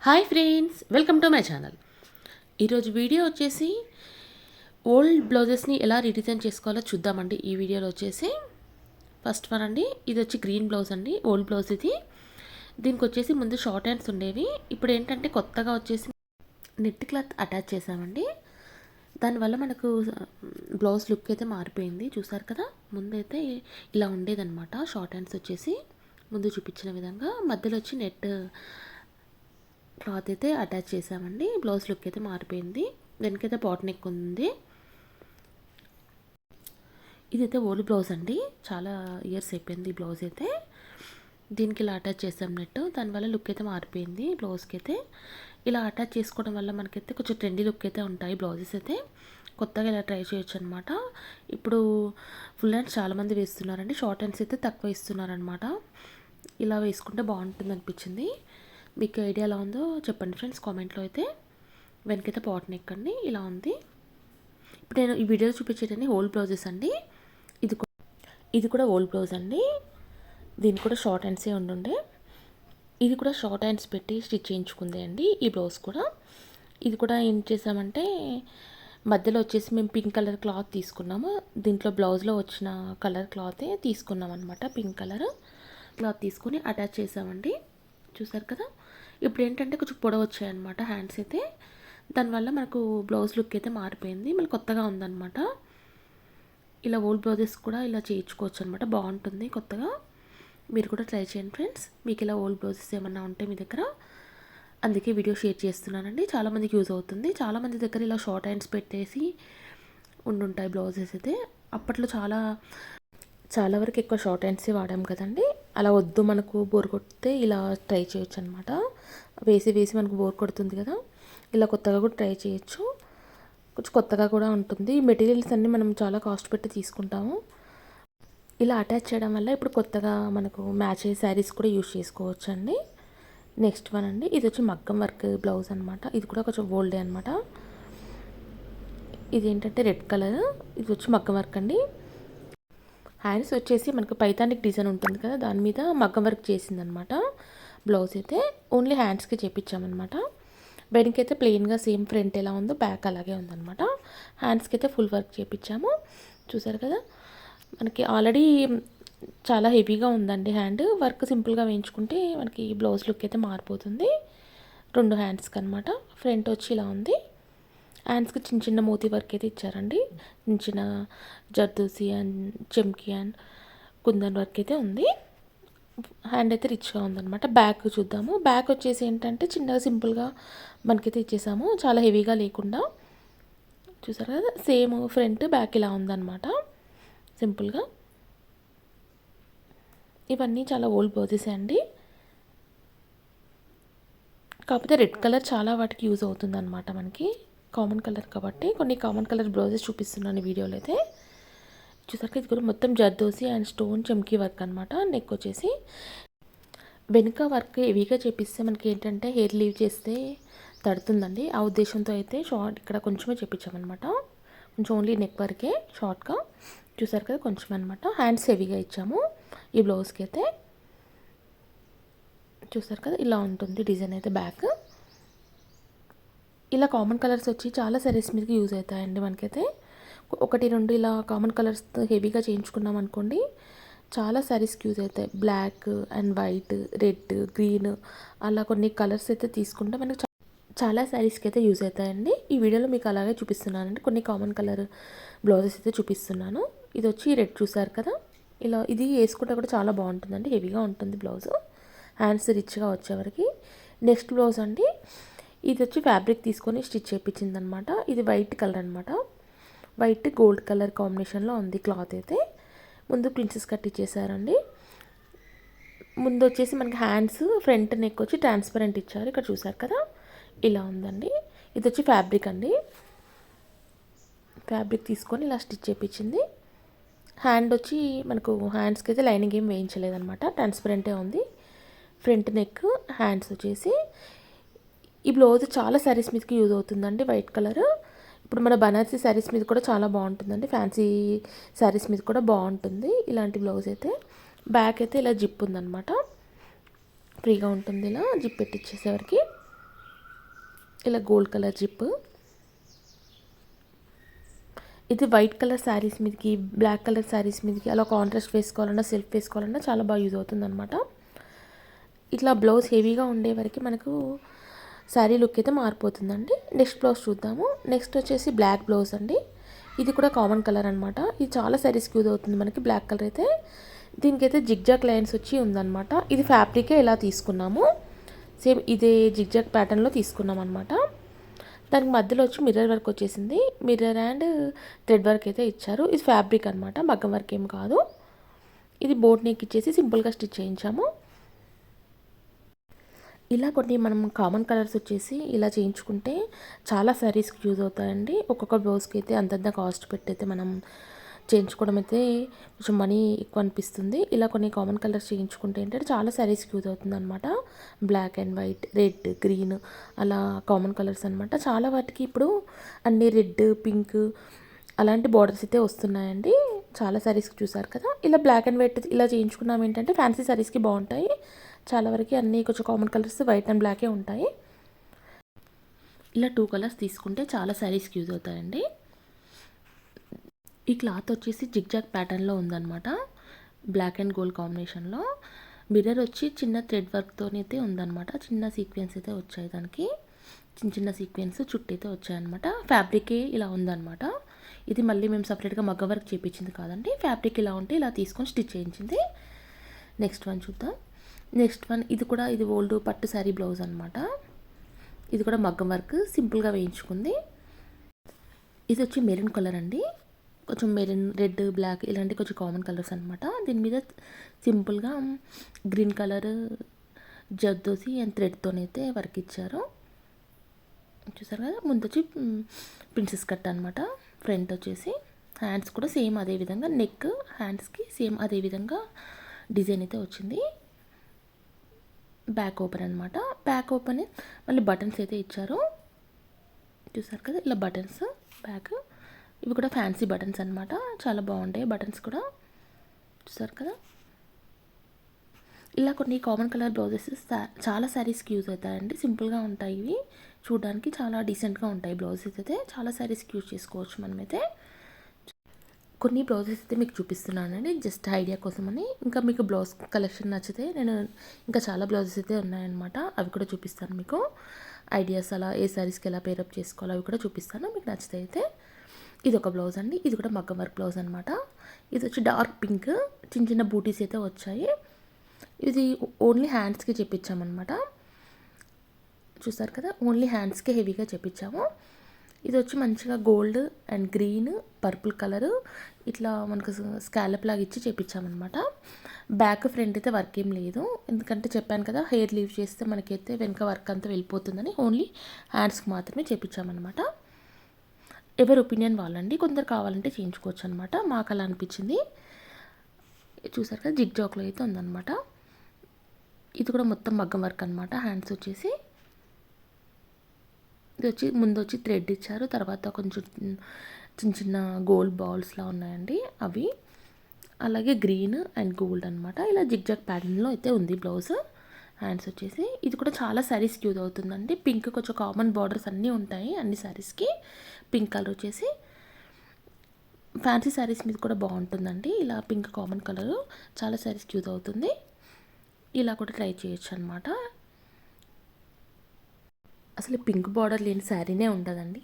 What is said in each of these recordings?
Hi friends, welcome to my channel. ఈరోజు video వచ్చేసి old బ్లౌజెస్ని ఎలా రీడిజైన్ చేసుకోవాలో చూద్దామండి. ఈ వీడియోలో వచ్చేసి ఫస్ట్ వన్ అండి, ఇది వచ్చి గ్రీన్ బ్లౌజ్ అండి, ఓల్డ్ బ్లౌజ్ ఇది. దీనికి వచ్చేసి ముందు షార్ట్ హ్యాండ్స్ ఉండేవి. ఇప్పుడు ఏంటంటే కొత్తగా వచ్చేసి నెట్ క్లాత్ అటాచ్ చేసామండి. దానివల్ల మనకు బ్లౌజ్ లుక్ అయితే మారిపోయింది. చూసారు కదా, ముందైతే ఇలా ఉండేదన్నమాట. షార్ట్ హ్యాండ్స్ వచ్చేసి ముందు చూపించిన విధంగా మధ్యలో వచ్చి నెట్ క్లాత్ అయితే అటాచ్ చేసామండి. బ్లౌజ్ లుక్ అయితే మారిపోయింది. వెనకైతే పాట్ నెక్ ఉంది. ఇదైతే ఓల్డ్ బ్లౌజ్ అండి, చాలా ఇయర్స్ అయిపోయింది ఈ బ్లౌజ్ అయితే. దీనికి ఇలా అటాచ్ చేసాం నెట్, దానివల్ల లుక్ అయితే మారిపోయింది. బ్లౌజ్కి అయితే ఇలా అటాచ్ చేసుకోవడం వల్ల మనకైతే కొంచెం ట్రెండీ లుక్ అయితే ఉంటాయి బ్లౌజెస్ అయితే. కొత్తగా ఇలా ట్రై చేయొచ్చు అనమాట. ఇప్పుడు ఫుల్ హ్యాండ్స్ చాలామంది వేస్తున్నారండి, షార్ట్ హ్యాండ్స్ అయితే తక్కువ ఇస్తున్నారనమాట. ఇలా వేసుకుంటే బాగుంటుంది అనిపించింది. మీకు ఐడియా ఎలా ఉందో చెప్పండి ఫ్రెండ్స్ కామెంట్లో అయితే. వెనకైతే పాట్ నెక్ అండి, ఇలా ఉంది. ఇప్పుడు నేను ఈ వీడియోలో చూపించేటన్ని ఓల్డ్ బ్లౌజెస్ అండి. ఇది కూడా ఓల్డ్ బ్లౌజ్ అండి. దీనికి కూడా షార్ట్ హ్యాండ్సే ఉండుండే. ఇది కూడా షార్ట్ హ్యాండ్స్ పెట్టి స్టిచ్ చేయించుకుంది అండి ఈ బ్లౌజ్ కూడా. ఇది కూడా ఏం చేసామంటే మధ్యలో వచ్చేసి మేము పింక్ కలర్ క్లాత్ తీసుకున్నాము. దీంట్లో బ్లౌజ్లో వచ్చిన కలర్ క్లాతే తీసుకున్నాం అనమాట. పింక్ కలర్ క్లాత్ తీసుకుని అటాచ్ చేసామండి. చూసారు కదా, ఇప్పుడు ఏంటంటే కొంచెం పొడవు వచ్చాయన్నమాట హ్యాండ్స్ అయితే. దానివల్ల మనకు బ్లౌజ్ లుక్ అయితే మారిపోయింది, మళ్ళీ కొత్తగా ఉందన్నమాట. ఇలా ఓల్డ్ బ్లౌజెస్ కూడా ఇలా చేయించుకోవచ్చు అనమాట, బాగుంటుంది కొత్తగా. మీరు కూడా ట్రై చేయండి ఫ్రెండ్స్. మీకు ఇలా ఓల్డ్ బ్లౌజెస్ ఏమన్నా ఉంటే మీ దగ్గర, అందుకే వీడియో షేర్ చేస్తున్నానండి. చాలామందికి యూజ్ అవుతుంది. చాలామంది దగ్గర ఇలా షార్ట్ హ్యాండ్స్ పెట్టేసి ఉండుంటాయి బ్లౌజెస్ అయితే. అప్పట్లో చాలా వరకు ఎక్కువ షార్ట్ హ్యాండ్సే వాడాం కదండి. అలా వద్దు మనకు బోర్ కొడితే ఇలా ట్రై చేయొచ్చు అనమాట. వేసి మనకు బోర్ కొడుతుంది కదా, ఇలా కొత్తగా కూడా ట్రై చేయొచ్చు. కొంచెం కొత్తగా కూడా ఉంటుంది. మెటీరియల్స్ అన్నీ మనం చాలా కాస్ట్ పెట్టి తీసుకుంటాము. ఇలా అటాచ్ చేయడం వల్ల ఇప్పుడు కొత్తగా మనకు మ్యాచ్ అయ్యే శారీస్ కూడా యూజ్ చేసుకోవచ్చు అండి. నెక్స్ట్ వన్ అండి, ఇది వచ్చి మగ్గం వర్క్ బ్లౌజ్ అనమాట. ఇది కూడా కొంచెం ఓల్డే అనమాట. ఇది ఏంటంటే రెడ్ కలర్. ఇది వచ్చి మగ్గం వర్క్ అండి. హ్యాండ్స్ వచ్చేసి మనకు పైతానిక్ డిజైన్ ఉంటుంది కదా, దాని మీద మగ్గం వర్క్ చేసిందనమాట. బ్లౌజ్ అయితే ఓన్లీ హ్యాండ్స్కి చేపించామన్నమాట. వెనక్కి అయితే ప్లెయిన్గా సేమ్ ఫ్రంట్ ఎలా ఉందో బ్యాక్ అలాగే ఉందన్నమాట. హ్యాండ్స్కి అయితే ఫుల్ వర్క్ చేపించాము. చూసారు కదా, మనకి ఆల్రెడీ చాలా హెవీగా ఉందండి హ్యాండ్. వర్క్ సింపుల్గా వేయించుకుంటే మనకి బ్లౌజ్ లుక్ అయితే మారిపోతుంది. 2 హ్యాండ్స్కి అనమాట. ఫ్రంట్ వచ్చి ఇలా ఉంది. హ్యాండ్స్కి చిన్న చిన్న మోతీ వర్క్ అయితే ఇచ్చారండి. చిన్న zardozi and chamki and kundan work అయితే ఉంది. హ్యాండ్ అయితే రిచ్గా ఉందన్నమాట. బ్యాక్ చూద్దాము. బ్యాక్ వచ్చేసి ఏంటంటే చిన్నగా సింపుల్గా మనకైతే ఇచ్చేసాము, చాలా హెవీగా లేకుండా. చూసారు కదా, సేమ్ ఫ్రంట్ బ్యాక్ ఇలా ఉందన్నమాట సింపుల్గా. ఇవన్నీ చాలా ఓల్డ్ బ్లౌజెస్ అండి. కాకపోతే రెడ్ కలర్ చాలా వాటికి యూజ్ అవుతుంది అనమాట మనకి, కామన్ కలర్ కాబట్టి. కొన్ని కామన్ కలర్ బ్లౌజెస్ చూపిస్తున్నాను వీడియోలో అయితే. చూసాక ఇది కూడా మొత్తం జర్దోసి అండ్ స్టోన్ చెమ్కీ వర్క్ అనమాట. నెక్ వచ్చేసి వెనుక వర్క్ హెవీగా చేపిస్తే మనకి ఏంటంటే హెయిర్ లీవ్ చేస్తే తడుతుందండి. ఆ ఉద్దేశంతో అయితే షార్ట్ ఇక్కడ కొంచెమే చేపించామన్నమాట. కొంచెం ఓన్లీ నెక్ వరకే షార్ట్గా. చూసారు కదా, కొంచెం అనమాట. హ్యాండ్స్ హెవీగా ఇచ్చాము ఈ బ్లౌజ్కి అయితే. చూసారు కదా, ఇలా ఉంటుంది డిజైన్ అయితే బ్యాక్. ఇలా కామన్ కలర్స్ వచ్చి చాలా సారీస్ మీదకి యూజ్ అవుతాయండి మనకైతే. 1-2 ఇలా కామన్ కలర్స్ హెవీగా చేయించుకున్నాం అనుకోండి, చాలా సారీస్కి యూజ్ అవుతాయి. Black and white, red, green అలా కొన్ని కలర్స్ అయితే తీసుకుంటే మనకు చాలా సారీస్కి అయితే యూజ్ అవుతాయండి. ఈ వీడియోలో మీకు అలాగే చూపిస్తున్నానండి. కొన్ని కామన్ కలర్ బ్లౌజెస్ అయితే చూపిస్తున్నాను. ఇది వచ్చి రెడ్, చూసారు కదా. ఇలా ఇది వేసుకుంటే కూడా చాలా బాగుంటుందండి, హెవీగా ఉంటుంది బ్లౌజ్. హ్యాండ్స్ రిచ్గా వచ్చేవరకు. నెక్స్ట్ బ్లౌజ్ అండి, ఇది వచ్చి ఫ్యాబ్రిక్ తీసుకొని స్టిచ్ చేయించింది అనమాట. ఇది వైట్ కలర్ అనమాట. వైట్ గోల్డ్ కలర్ కాంబినేషన్లో ఉంది క్లాత్ అయితే. ముందు ప్రిన్సెస్ కట్ ఇచ్చేసారండి. ముందు వచ్చేసి మనకి హ్యాండ్స్ ఫ్రంట్ నెక్ వచ్చి ట్రాన్స్పరెంట్ ఇచ్చారు. ఇక్కడ చూసారు కదా, ఇలా ఉందండి. ఇది వచ్చి ఫ్యాబ్రిక్ అండి. ఫ్యాబ్రిక్ తీసుకొని ఇలా స్టిచ్ చేయించింది. హ్యాండ్ వచ్చి మనకు హ్యాండ్స్కి అయితే లైనింగ్ ఏం వేయించలేదన్నమాట, ట్రాన్స్పరెంటే ఉంది. ఫ్రంట్ నెక్, హ్యాండ్స్ వచ్చేసి. ఈ బ్లౌజ్ చాలా శారీస్ మీదకి యూజ్ అవుతుందండి, వైట్ కలర్. ఇప్పుడు మన బనారసీ శారీస్ మీద కూడా చాలా బాగుంటుందండి, ఫ్యాన్సీ శారీస్ మీద కూడా బాగుంటుంది ఇలాంటి బ్లౌజ్ అయితే. బ్యాక్ అయితే ఇలా జిప్ ఉందన్నమాట, ఫ్రీగా ఉంటుంది. ఇలా జిప్ పెట్టించేసేవరకు ఇలా గోల్డ్ కలర్ జిప్. ఇది వైట్ కలర్ శారీస్ మీదకి, బ్లాక్ కలర్ శారీస్ మీదకి అలా కాంట్రాస్ట్ వేసుకోవాలన్నా, సెల్ఫ్ వేసుకోవాలన్నా చాలా బాగా యూజ్ అవుతుందన్నమాట. ఇట్లా బ్లౌజ్ హెవీగా ఉండే వరకు మనకు శారీ లుక్ అయితే మారిపోతుందండి. నెక్స్ట్ బ్లౌజ్ చూద్దాము. నెక్స్ట్ వచ్చేసి బ్లాక్ బ్లౌజ్ అండి. ఇది కూడా కామన్ కలర్ అనమాట. ఇది చాలా శారీస్కి యూజ్ అవుతుంది మనకి బ్లాక్ కలర్ అయితే. దీనికైతే జిగ్జాగ్ లైన్స్ వచ్చి ఉందన్నమాట. ఇది ఫ్యాబ్రికే ఇలా తీసుకున్నాము. సేమ్ ఇదే జిగ్జాగ్ ప్యాటర్న్లో తీసుకున్నాం అనమాట. దానికి మధ్యలో వచ్చి మిర్రర్ వర్క్ వచ్చేసింది. మిర్రర్ అండ్ థ్రెడ్ వర్క్ అయితే ఇచ్చారు. ఇది ఫ్యాబ్రిక్ అనమాట, మగ్గం వర్క్ ఏం కాదు. ఇది బోట్ నెక్ ఇచ్చేసి సింపుల్గా స్టిచ్ చేయించాము. ఇలా కొన్ని మనం కామన్ కలర్స్ వచ్చేసి ఇలా చేయించుకుంటే చాలా శారీస్కి యూజ్ అవుతాయండి. ఒక్కొక్క బ్లౌజ్కి అయితే అంతంత కాస్ట్ పెట్టి అయితే మనం చేయించుకోవడం అయితే కొంచెం మనీ ఎక్కువ అనిపిస్తుంది. ఇలా కొన్ని కామన్ కలర్స్ చేయించుకుంటే ఏంటంటే చాలా శారీస్కి యూజ్ అవుతుంది అనమాట. Black and white, red, green అలా కామన్ కలర్స్ అనమాట. చాలా వాటికి ఇప్పుడు అన్ని రెడ్, పింక్ అలాంటి బార్డర్స్ అయితే వస్తున్నాయండి. చాలా శారీస్కి చూసారు కదా. ఇలా బ్లాక్ అండ్ వైట్ ఇలా చేయించుకున్నాం ఏంటంటే ఫ్యాన్సీ శారీస్కి బాగుంటాయి. చాలా వరకు అన్నీ కొంచెం కామన్ కలర్స్ వైట్ అండ్ బ్లాకే ఉంటాయి. ఇలా 2 కలర్స్ తీసుకుంటే చాలా శారీస్కి యూజ్ అవుతాయండి. ఈ క్లాత్ వచ్చేసి జిగ్జాగ్ ప్యాటర్న్లో ఉందన్నమాట. బ్లాక్ అండ్ గోల్డ్ కాంబినేషన్లో. మిర్రర్ వచ్చి చిన్న థ్రెడ్ వర్క్తోనైతే ఉందన్నమాట. చిన్న సీక్వెన్స్ అయితే వచ్చాయి దానికి. చిన్న చిన్న సీక్వెన్స్ చుట్టూ అయితే వచ్చాయన్నమాట. ఫ్యాబ్రికే ఇలా ఉందన్నమాట. ఇది మళ్ళీ మేము సపరేట్గా మగ్గ వర్క్ చేయించింది కాదండి. ఫ్యాబ్రిక్ ఇలా ఉంటే ఇలా తీసుకొని స్టిచ్ చేయించింది. నెక్స్ట్ వన్ చూద్దాం. నెక్స్ట్ వన్ ఇది ఓల్డ్ పట్టు శారీ బ్లౌజ్ అనమాట. ఇది కూడా మగ్గం వర్క్ సింపుల్గా వేయించుకుంది. ఇది వచ్చి మెరూన్ కలర్ అండి. కొంచెం మెరూన్, రెడ్, బ్లాక్ ఇలాంటి కొంచెం కామన్ కలర్స్ అనమాట. దీని మీద సింపుల్గా గ్రీన్ కలర్ జర్దోసి అండ్ థ్రెడ్తోనైతే వర్క్ ఇచ్చారు. చూసారు కదా. ముందు వచ్చి ప్రిన్సెస్ కట్ అనమాట. ఫ్రంట్ వచ్చేసి హ్యాండ్స్ కూడా సేమ్ అదే విధంగా, నెక్ హ్యాండ్స్కి సేమ్ అదే విధంగా డిజైన్ అయితే వచ్చింది. బ్యాక్ ఓపెన్ అనమాట. బ్యాక్ ఓపెన్ మళ్ళీ బటన్స్ అయితే ఇచ్చారు. చూసారు కదా ఇలా బటన్స్ బ్యాక్. ఇవి కూడా ఫ్యాన్సీ బటన్స్ అనమాట. చాలా బాగుంటాయి బటన్స్ కూడా. చూసారు కదా. ఇలా కొన్ని కామన్ కలర్ బ్లౌజెస్ చాలా శారీస్కి యూజ్ అవుతాయండి. సింపుల్గా ఉంటాయి ఇవి. చూడడానికి చాలా డీసెంట్గా ఉంటాయి బ్లౌజెస్ అయితే. చాలా శారీస్కి యూజ్ చేసుకోవచ్చు మనమైతే. కొన్ని బ్లౌజెస్ అయితే మీకు చూపిస్తున్నానండి జస్ట్ ఐడియా కోసమని. ఇంకా మీకు బ్లౌజ్ కలెక్షన్ నచ్చితే నేను ఇంకా చాలా బ్లౌజెస్ అయితే ఉన్నాయన్నమాట. అవి కూడా చూపిస్తాను మీకు. ఐడియాస్ అలా ఏ శారీస్కి ఎలా పేరప్ చేసుకోవాలో అవి కూడా చూపిస్తాను మీకు నచ్చితే అయితే. ఇది ఒక బ్లౌజ్ అండి. ఇది కూడా మగ్గం వర్క్ బ్లౌజ్ అనమాట. ఇది వచ్చి డార్క్ పింక్, చిన్న చిన్న బూటీస్ అయితే వచ్చాయి. ఇది ఓన్లీ హ్యాండ్స్కి చెప్పించామన్నమాట. చూసారు కదా. ఓన్లీ హ్యాండ్స్కే హెవీగా చెప్పించాము. ఇది వచ్చి మంచిగా gold and green, purple colour ఇట్లా మనకు స్కాలప్ లాగా ఇచ్చి చేపించామన్నమాట. బ్యాక్ ఫ్రంట్ అయితే వర్క్ ఏం లేదు. ఎందుకంటే చెప్పాను కదా హెయిర్ లీవ్ చేస్తే మనకైతే వెనక వర్క్ అంతా వెళ్ళిపోతుందని ఓన్లీ హ్యాండ్స్కి మాత్రమే చేపించామన్నమాట. ఎవరి ఒపీనియన్ వాళ్ళండి. కొందరు కావాలంటే చేయించుకోవచ్చు అనమాట. మాకు అలా అనిపించింది. చూసారు కదా జిగ్ జాక్లో అయితే ఉందన్నమాట. ఇది కూడా మొత్తం మగ్గం వర్క్ అనమాట. హ్యాండ్స్ వచ్చేసి ఇది వచ్చి ముందు వచ్చి థ్రెడ్ ఇచ్చారు. తర్వాత కొంచెం చిన్న చిన్న గోల్డ్ బాల్స్లా ఉన్నాయండి అవి. అలాగే గ్రీన్ అండ్ గోల్డ్ అనమాట. ఇలా జిగ్జాగ్ ప్యాటర్న్లో అయితే ఉంది బ్లౌజ్. హ్యాండ్స్ వచ్చేసి ఇది కూడా చాలా శారీస్కి యూజ్ అవుతుందండి. పింక్ కొంచెం కామన్ బార్డర్స్ అన్నీ ఉంటాయి అన్ని శారీస్కి. పింక్ కలర్ వచ్చేసి ఫ్యాన్సీ శారీస్ మీద కూడా బాగుంటుందండి. ఇలా పింక్ కామన్ కలర్ చాలా శారీస్కి యూజ్ అవుతుంది. ఇలా కూడా ట్రై చేయొచ్చు అనమాట. అసలు పింక్ బార్డర్ లేని శారీనే ఉండదండి.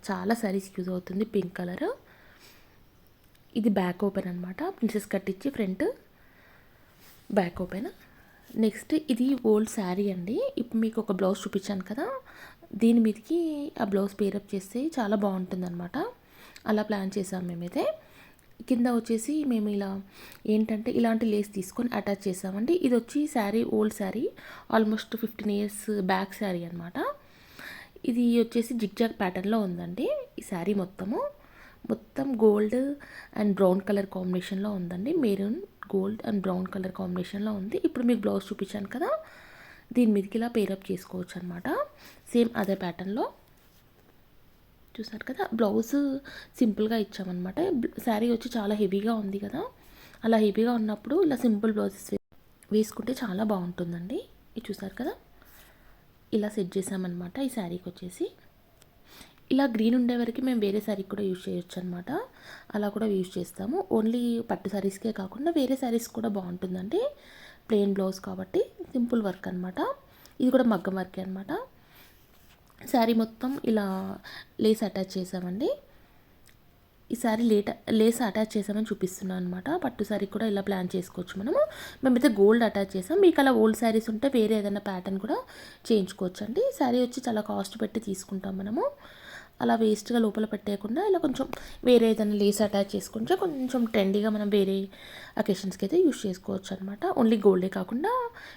చాలా శారీస్కి యూజ్ అవుతుంది పింక్ కలర్. ఇది బ్యాక్ ఓపెన్ అనమాట. ప్రిన్సెస్ కట్ ఇచ్చి ఫ్రంట్ బ్యాక్ ఓపెన్. నెక్స్ట్ ఇది ఓల్డ్ శారీ అండి. ఇప్పుడు మీకు ఒక బ్లౌజ్ చూపించాను కదా, దీని మీదకి ఆ బ్లౌజ్ పేరప్ చేస్తే చాలా బాగుంటుంది అనమాట. అలా ప్లాన్ చేసాం మేమైతే. కింద వచ్చేసి మేము ఇలా ఏంటంటే ఇలాంటి లేస్ తీసుకొని అటాచ్ చేసామండి. ఇది వచ్చి sari old sari, almost 15 years back sari అనమాట. ఇది వచ్చేసి జిగ్జాగ్ ప్యాటర్న్లో ఉందండి. ఈ శారీ మొత్తం గోల్డ్ అండ్ బ్రౌన్ కలర్ కాంబినేషన్లో ఉందండి. Maroon, gold and brown colour కాంబినేషన్లో ఉంది. ఇప్పుడు మీకు బ్లౌజ్ చూపించాను కదా, దీని మీదకి ఇలా పేరప్ చేసుకోవచ్చు అనమాట. సేమ్ అదే ప్యాటర్న్లో. చూసారు కదా. బ్లౌజ్ సింపుల్గా ఇచ్చామన్నమాట. శారీ వచ్చి చాలా హెవీగా ఉంది కదా, అలా హెవీగా ఉన్నప్పుడు ఇలా సింపుల్ బ్లౌజెస్ వేసుకుంటే చాలా బాగుంటుందండి. ఇది చూసారు కదా. ఇలా సెట్ చేసామన్నమాట ఈ శారీకి వచ్చేసి. ఇలా గ్రీన్ ఉండే వరకు మేము వేరే శారీకి కూడా యూజ్ చేయొచ్చు అనమాట. అలా కూడా యూజ్ చేస్తాము. ఓన్లీ పట్టు శారీస్కే కాకుండా వేరే శారీస్ కూడా బాగుంటుందండి. ప్లెయిన్ బ్లౌజ్ కాబట్టి సింపుల్ వర్క్ అనమాట. ఇది కూడా మగ్గం వర్కే అనమాట. శారీ మొత్తం ఇలా లేస్ అటాచ్ చేసామండి. ఈ శారీ లేస్ అటాచ్ చేసామని చూపిస్తున్నాను అనమాట. పట్టు శారీ కూడా ఇలా ప్లాన్ చేసుకోవచ్చు మనము. మేమైతే గోల్డ్ అటాచ్ చేసాం. మీకు అలా ఓల్డ్ శారీస్ ఉంటే వేరే ఏదైనా ప్యాటర్న్ కూడా చేయించుకోవచ్చు అండి. శారీ వచ్చి చాలా కాస్ట్ పెట్టి తీసుకుంటాం మనము. అలా వేస్ట్గా లోపల పెట్టేయకుండా ఇలా కొంచెం వేరే ఏదైనా లేస్ అటాచ్ చేసుకుంటే కొంచెం ట్రెండీగా మనం వేరే అకేషన్స్కి అయితే యూస్ చేసుకోవచ్చు అనమాట. ఓన్లీ గోల్డే కాకుండా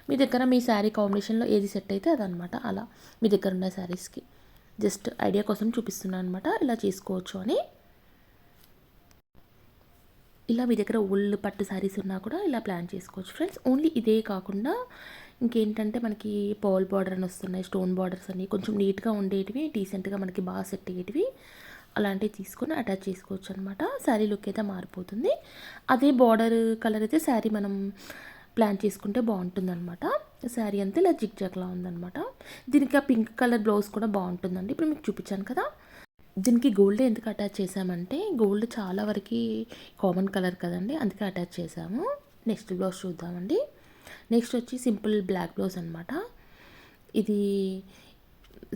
మీ దగ్గర మీ శారీ కాంబినేషన్లో ఏది సెట్ అయితే అదనమాట. అలా మీ దగ్గర ఉన్న శారీస్కి జస్ట్ ఐడియా కోసం చూపిస్తున్నాను అనమాట. ఇలా చేసుకోవచ్చు అని. ఇలా మీ దగ్గర ఓల్డ్ పట్టు శారీస్ ఉన్నా కూడా ఇలా ప్లాన్ చేసుకోవచ్చు ఫ్రెండ్స్. ఓన్లీ ఇదే కాకుండా ఇంకేంటంటే మనకి పర్ల్ బార్డర్ అని వస్తున్నాయి, స్టోన్ బార్డర్స్ అని కొంచెం నీట్గా ఉండేటివి, డీసెంట్గా మనకి బాగా సెట్ అయ్యేటివి అలాంటివి తీసుకొని అటాచ్ చేసుకోవచ్చు అనమాట. శారీ లుక్ అయితే మారిపోతుంది. అదే బార్డర్ కలర్ అయితే శారీ మనం ప్లాన్ చేసుకుంటే బాగుంటుందన్నమాట. శారీ అంతా ఇలా జిగ్ జగ్లా ఉందన్నమాట. దీనికి ఆ పింక్ కలర్ బ్లౌజ్ కూడా బాగుంటుందండి. ఇప్పుడు మీకు చూపించాను కదా. దీనికి గోల్డ్ ఎందుకు అటాచ్ చేసామంటే గోల్డ్ చాలా వరకు కామన్ కలర్ కదండి, అందుకే అటాచ్ చేసాము. నెక్స్ట్ బ్లౌజ్ చూద్దామండి. నెక్స్ట్ వచ్చి సింపుల్ బ్లాక్ బ్లౌజ్ అనమాట. ఇది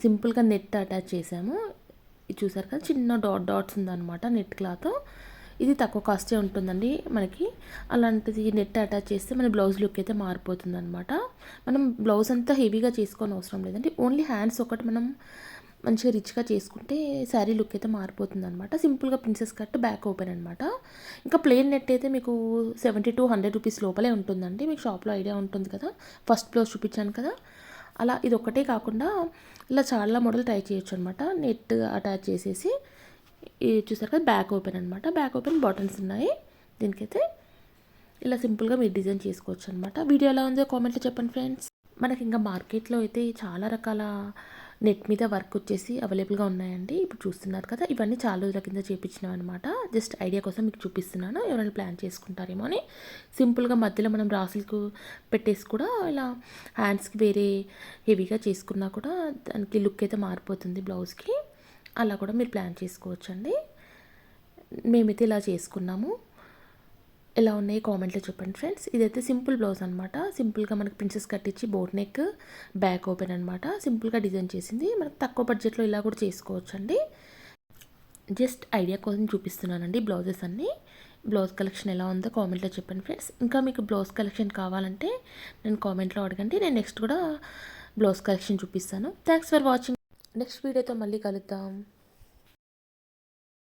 సింపుల్గా నెట్ అటాచ్ చేసాము. ఇది చూసారు కదా, చిన్న డాట్స్ ఉందన్నమాట నెట్ క్లాత్. ఇది తక్కువ కాస్టే ఉంటుందండి మనకి. అలాంటిది నెట్ అటాచ్ చేస్తే మన బ్లౌజ్ లుక్ అయితే మారిపోతుంది అనమాట. మనం బ్లౌజ్ అంతా హెవీగా చేసుకోని అవసరం లేదండి. ఓన్లీ హ్యాండ్స్ ఒకటి మనం మంచిగా రిచ్గా చేసుకుంటే శారీ లుక్ అయితే మారిపోతుంది అనమాట. సింపుల్గా ప్రిన్సెస్ కట్ బ్యాక్ ఓపెన్ అనమాట. ఇంకా ప్లెయిన్ నెట్ అయితే మీకు 70 to 100 రూపీస్ లోపలే ఉంటుందండి. మీకు షాప్లో ఐడియా ఉంటుంది కదా, ఫస్ట్ బ్లౌజ్ చూపించాను కదా. అలా ఇది ఒకటే కాకుండా ఇలా చాలా మోడల్ ట్రై చేయొచ్చు అనమాట. నెట్ అటాచ్ చేసేసి చూసారు కదా, బ్యాక్ ఓపెన్ అనమాట. బ్యాక్ ఓపెన్ బటన్స్ ఉన్నాయి దీనికైతే. ఇలా సింపుల్గా మీరు డిజైన్ చేసుకోవచ్చు అనమాట. వీడియో ఎలా ఉందో కామెంట్లో చెప్పండి ఫ్రెండ్స్. మనకి ఇంకా మార్కెట్లో అయితే చాలా రకాల నెట్ మీద వర్క్ వచ్చేసి అవైలబుల్గా ఉన్నాయండి. ఇప్పుడు చూస్తున్నారు కదా, ఇవన్నీ చాలా రోజుల కింద చేయించినాం అనమాట. జస్ట్ ఐడియా కోసం మీకు చూపిస్తున్నాను, ఎవరైనా ప్లాన్ చేసుకుంటారేమో అని. సింపుల్గా మధ్యలో మనం రాసులకు పెట్టేసి కూడా ఇలా హ్యాండ్స్కి వేరే హెవీగా చేసుకున్నా కూడా దానికి లుక్ అయితే మారిపోతుంది బ్లౌజ్కి. అలా కూడా మీరు ప్లాన్ చేసుకోవచ్చండి. మేమైతే ఇలా చేసుకున్నాము. ఎలా ఉన్నాయి కామెంట్లో చెప్పండి ఫ్రెండ్స్. ఇదైతే సింపుల్ బ్లౌజ్ అనమాట. సింపుల్గా మనకి ప్రిన్సెస్ కట్ ఇచ్చి బోట్ నెక్ బ్యాక్ ఓపెన్ అనమాట. సింపుల్గా డిజైన్ చేసింది. మనకు తక్కువ బడ్జెట్లో ఇలా కూడా చేసుకోవచ్చు అండి. జస్ట్ ఐడియా కోసం చూపిస్తున్నానండి బ్లౌజెస్ అన్నీ. బ్లౌజ్ కలెక్షన్ ఎలా ఉందో కామెంట్లో చెప్పండి ఫ్రెండ్స్. ఇంకా మీకు బ్లౌజ్ కలెక్షన్ కావాలంటే నేను కామెంట్లో అడగండి. నేను నెక్స్ట్ కూడా బ్లౌజ్ కలెక్షన్ చూపిస్తాను. Thanks for watching. నెక్స్ట్ వీడియోతో మళ్ళీ కలుద్దాం.